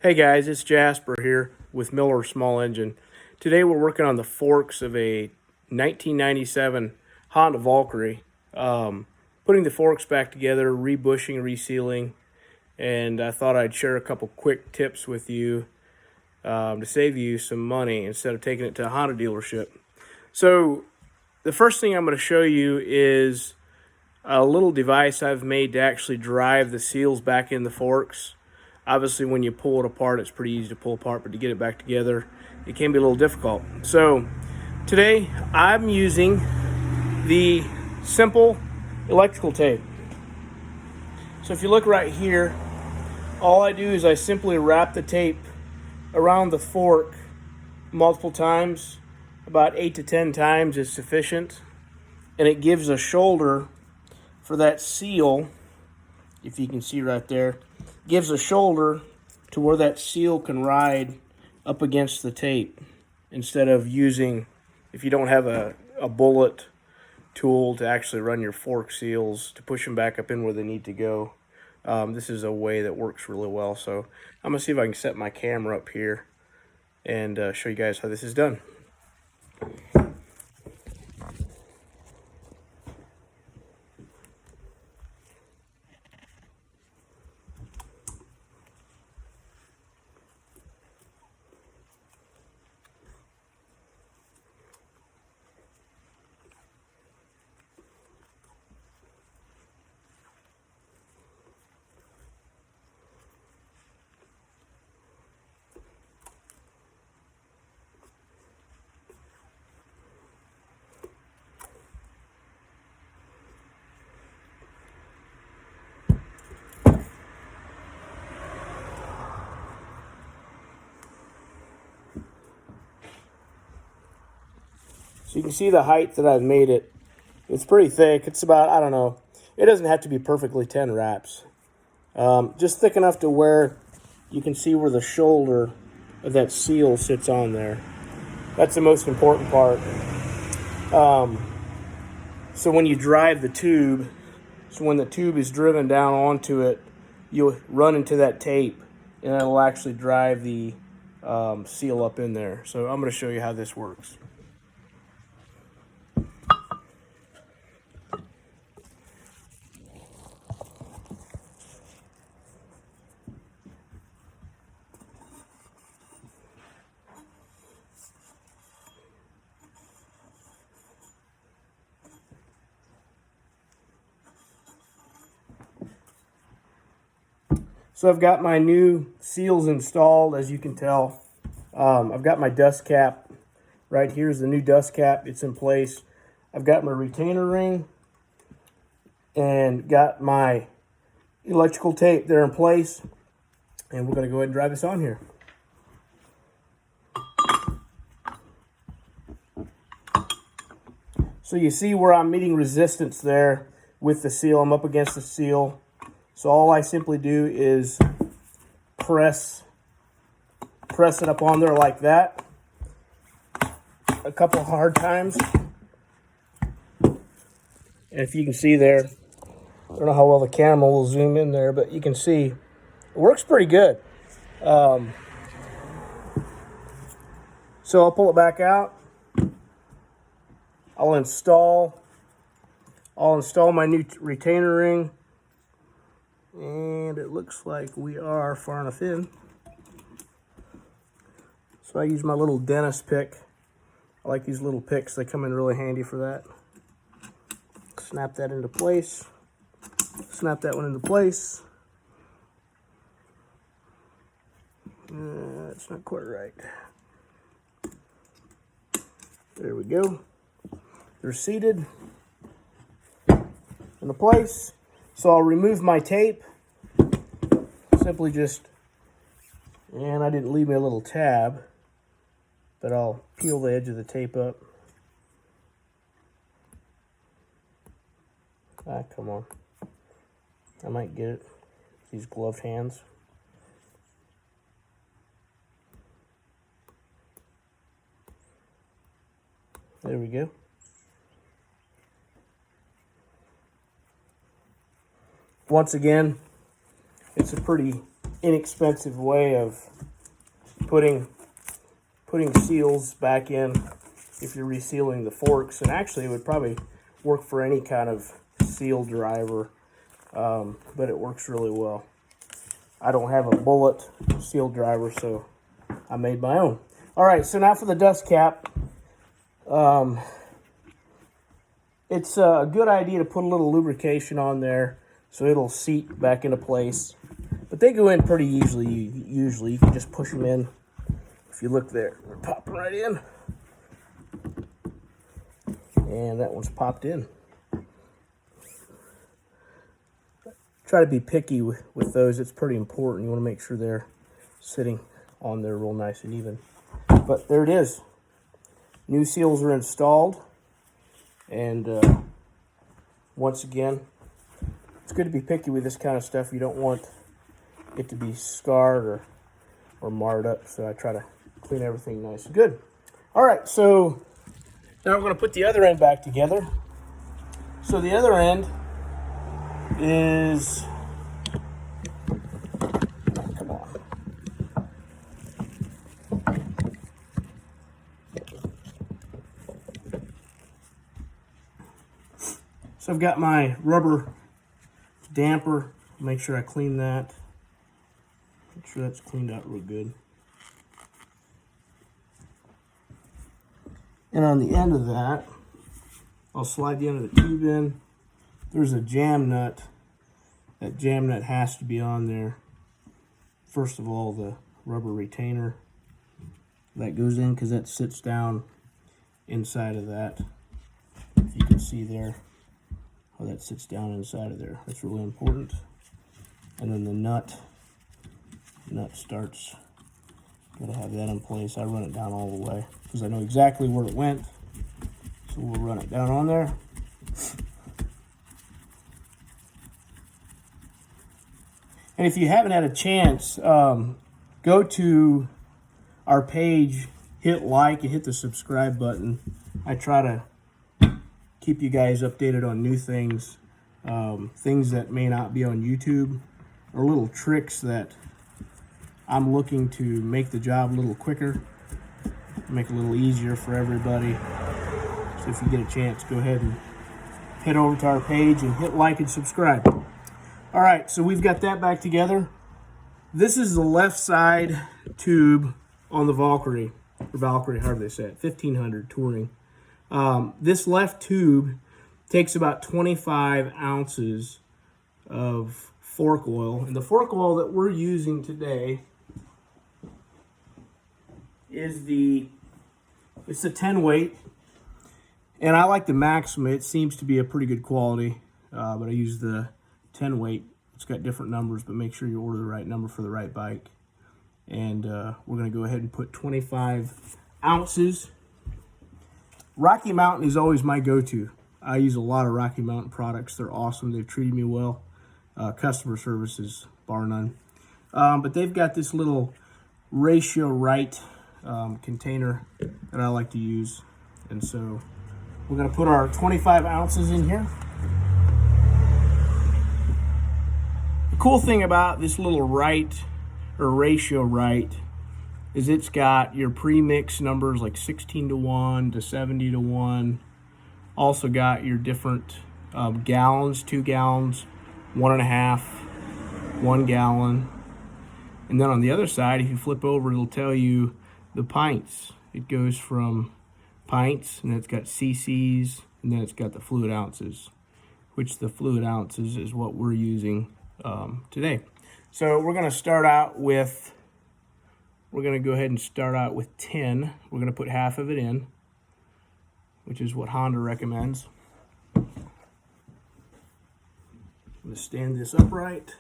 Hey guys, it's Jasper here with Miller Small Engine. Today we're working on the forks of a 1997 Honda Valkyrie. Putting the forks back together, rebushing, resealing, and I thought I'd share a couple quick tips with you to save you some money instead of taking it to a Honda dealership. So the first thing I'm going to show you is a little device I've made to actually drive the seals back in the forks. Obviously, when you pull it apart, it's pretty easy to pull apart, but to get it back together, it can be a little difficult. So today, I'm using the simple electrical tape. So if you look right here, all I do is I simply wrap the tape around the fork multiple times. About 8 to 10 times is sufficient. And it gives a shoulder for that seal, if you can see right there, gives a shoulder to where that seal can ride up against the tape instead of using, if you don't have a bullet tool to actually run your fork seals to push them back up in where they need to go. This is a way that works really well. So I'm gonna see if I can set my camera up here and show you guys how this is done. So you can see the height that I've made it. It's pretty thick. It's about, I don't know, it doesn't have to be perfectly 10 wraps. Just thick enough to where you can see where the shoulder of that seal sits on there. That's the most important part. So when you drive the tube, so when the tube is driven down onto it, you'll run into that tape and it'll actually drive the seal up in there. So I'm going to show you how this works. So I've got my new seals installed, as you can tell. I've got my dust cap. Right here's the new dust cap. It's in place. I've got my retainer ring and got my electrical tape there in place. And we're going to go ahead and drive this on here. So you see where I'm meeting resistance there with the seal. I'm up against the seal. So all I simply do is press it up on there like that a couple hard times. And if you can see there, I don't know how well the camera will zoom in there, but you can see it works pretty good. So I'll pull it back out. I'll install my new retainer ring. And it looks like we are far enough in. So I use my little dentist pick. I like these little picks. They come in really handy for that. Snap that into place. Snap that one into place. That's not quite right. There we go. They're seated into place. So I'll remove my tape. Simply just, and I didn't leave me a little tab, but I'll peel the edge of the tape up. Ah, come on. I might get it. These gloved hands. There we go. Once again, it's a pretty inexpensive way of putting seals back in if you're resealing the forks. And actually it would probably work for any kind of seal driver, but it works really well. I don't have a bullet seal driver, so I made my own. All right, so now for the dust cap. It's a good idea to put a little lubrication on there so it'll seat back into place. But they go in pretty easily. Usually, you can just push them in. If you look there, they're popping right in. And that one's popped in. Try to be picky with those. It's pretty important. You want to make sure they're sitting on there real nice and even. But there it is. New seals are installed. And once again, it's good to be picky with this kind of stuff. You don't want it to be scarred or marred up. So I try to clean everything nice and good. All right, so now we're going to put the other end back together. So the other end is, come on. So I've got my rubber damper. Make sure I clean that. Make sure that's cleaned out real good. And on the end of that, I'll slide the end of the tube in. There's a jam nut. That jam nut has to be on there. First of all, the rubber retainer that goes in, because that sits down inside of that. If you can see there how that sits down inside of there. That's really important. And then the nut starts. Gotta have that in place. I run it down all the way because I know exactly where it went. So we'll run it down on there. And if you haven't had a chance, go to our page, hit like, and hit the subscribe button. I try to keep you guys updated on new things, things that may not be on YouTube, or little tricks that I'm looking to make the job a little quicker, make it a little easier for everybody. So if you get a chance, go ahead and head over to our page and hit like and subscribe. All right, so we've got that back together. This is the left side tube on the Valkyrie, or Valkyrie, however they say it, 1500 touring. This left tube takes about 25 ounces of fork oil. And the fork oil that we're using today is it's the 10 weight. And I like the Maxima. It seems to be a pretty good quality, but I use the 10 weight. It's got different numbers, but make sure you order the right number for the right bike. And we're going to go ahead and put 25 ounces. Rocky Mountain is always my go-to. I use a lot of Rocky Mountain products. They're awesome. They've treated me well. Customer service is bar none. But they've got this little ratio right container that I like to use. And so we're going to put our 25 ounces in here. The cool thing about this little right, or ratio right, is it's got your pre-mix numbers like 16:1 to 70:1. Also got your different gallons, 2 gallons, 1.5, 1 gallon. And then on the other side, if you flip over, it'll tell you the pints. It goes from pints, and it's got cc's, and then it's got the fluid ounces, which the fluid ounces is what we're using today. So we're going to start out with, we're going to go ahead and start out with 10. We're going to put half of it in, which is what Honda recommends. I'm going to stand this upright.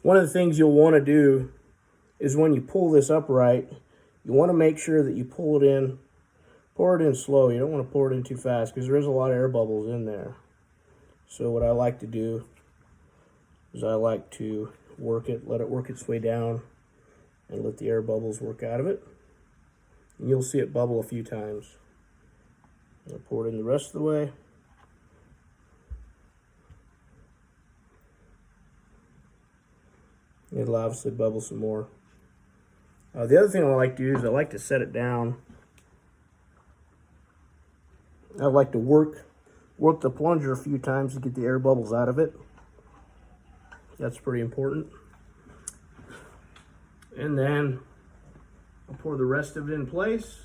One of the things you'll want to do is when you pull this upright, you want to make sure that you pour it in slow. You don't want to pour it in too fast because there is a lot of air bubbles in there. So what I like to do is I like to work it, let it work its way down and let the air bubbles work out of it. And you'll see it bubble a few times. I'll pour it in the rest of the way. It'll obviously bubble some more. The other thing I like to do is I like to set it down. I like to work the plunger a few times to get the air bubbles out of it. That's pretty important. And then I'll pour the rest of it in place.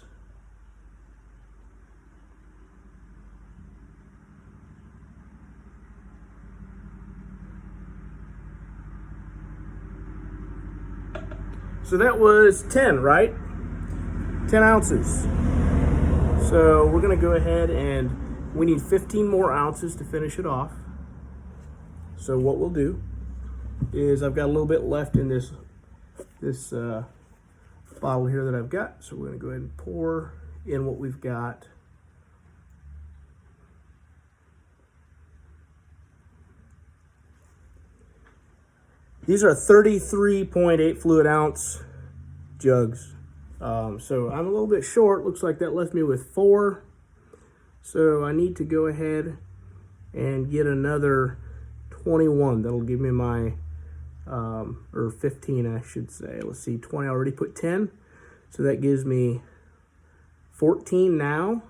So that was 10, right? 10 ounces. So we're gonna go ahead and we need 15 more ounces to finish it off. So what we'll do is I've got a little bit left in this bottle here that I've got. So we're gonna go ahead and pour in what we've got. These are 33.8 fluid ounce jugs. So I'm a little bit short. Looks like that left me with 4. So I need to go ahead and get another 21. That'll give me my, or 15 I should say. Let's see, 20, I already put 10. So that gives me 14 now.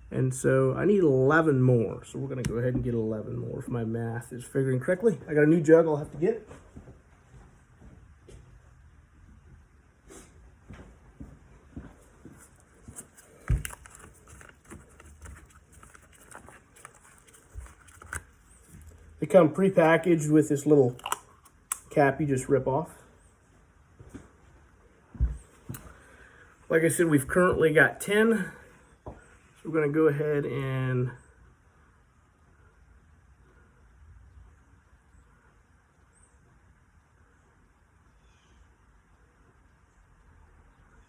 And so I need 11 more. So we're gonna go ahead and get 11 more if my math is figuring correctly. I got a new jug I'll have to get. They come pre-packaged with this little cap you just rip off. Like I said, we've currently got 10. So we're going to go ahead and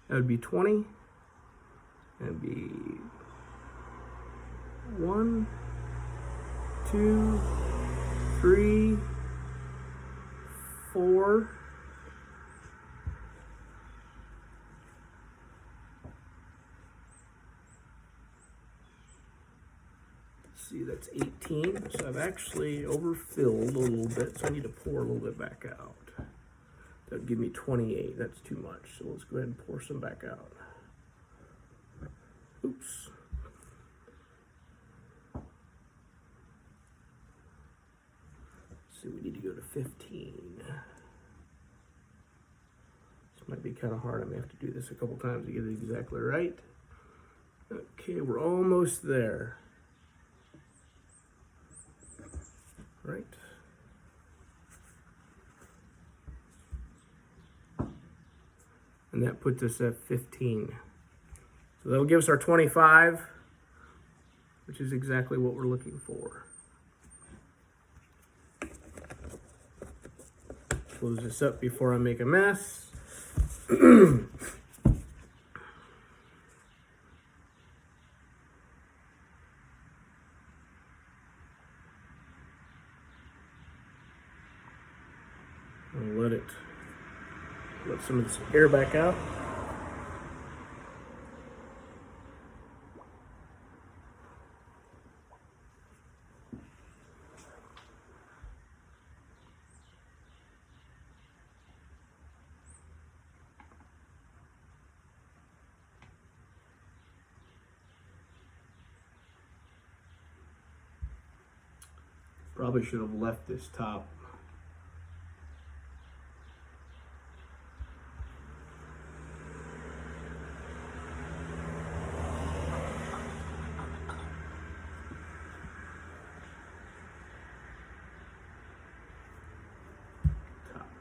that would be 20. That'd be 1, 2, 3, 4, that's 18. So I've actually overfilled a little bit, so I need to pour a little bit back out. That would give me 28. That's too much. So let's go ahead and pour some back out. Oops. So we need to go to 15. This might be kind of hard. I may have to do this a couple times to get it exactly right. Okay, we're almost there. Right. And that puts us at 15. So that'll give us our 25, which is exactly what we're looking for. Close this up before I make a mess. I'll let some of this air back out. Probably should have left this top.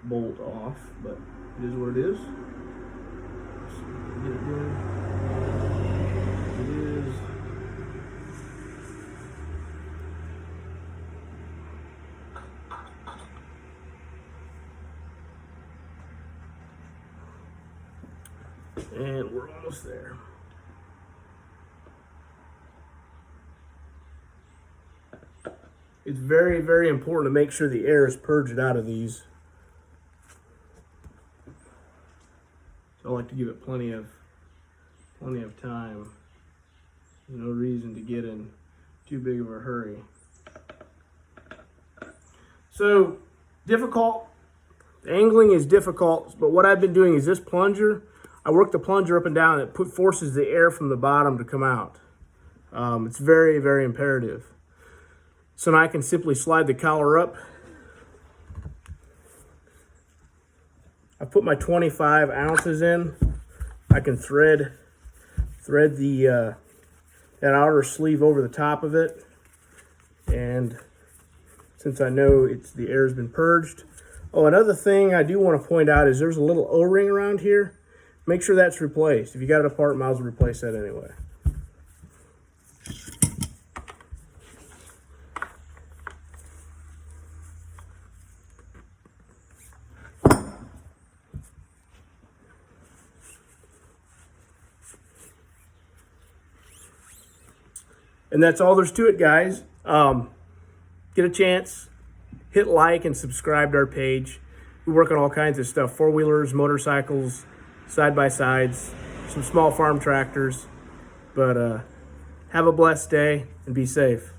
Bolt off, but it is what it is. Get it done. It is. And we're almost there. It's very, very important to make sure the air is purged out of these. I like to give it plenty of time. There's no reason to get in too big of a hurry. So difficult. The angling is difficult, but what I've been doing is this plunger. I work the plunger up and down. It forces the air from the bottom to come out. It's very, very imperative. So now I can simply slide the collar up. I put my 25 ounces in. I can thread the that outer sleeve over the top of it, and since I know the air's been purged. Oh, another thing I do want to point out is there's a little O-ring around here. Make sure that's replaced. If you got it apart, might as well replace that anyway. And that's all there's to it, guys. Get a chance, hit like and subscribe to our page. We work on all kinds of stuff: four-wheelers, motorcycles, side-by-sides, some small farm tractors. But have a blessed day and be safe.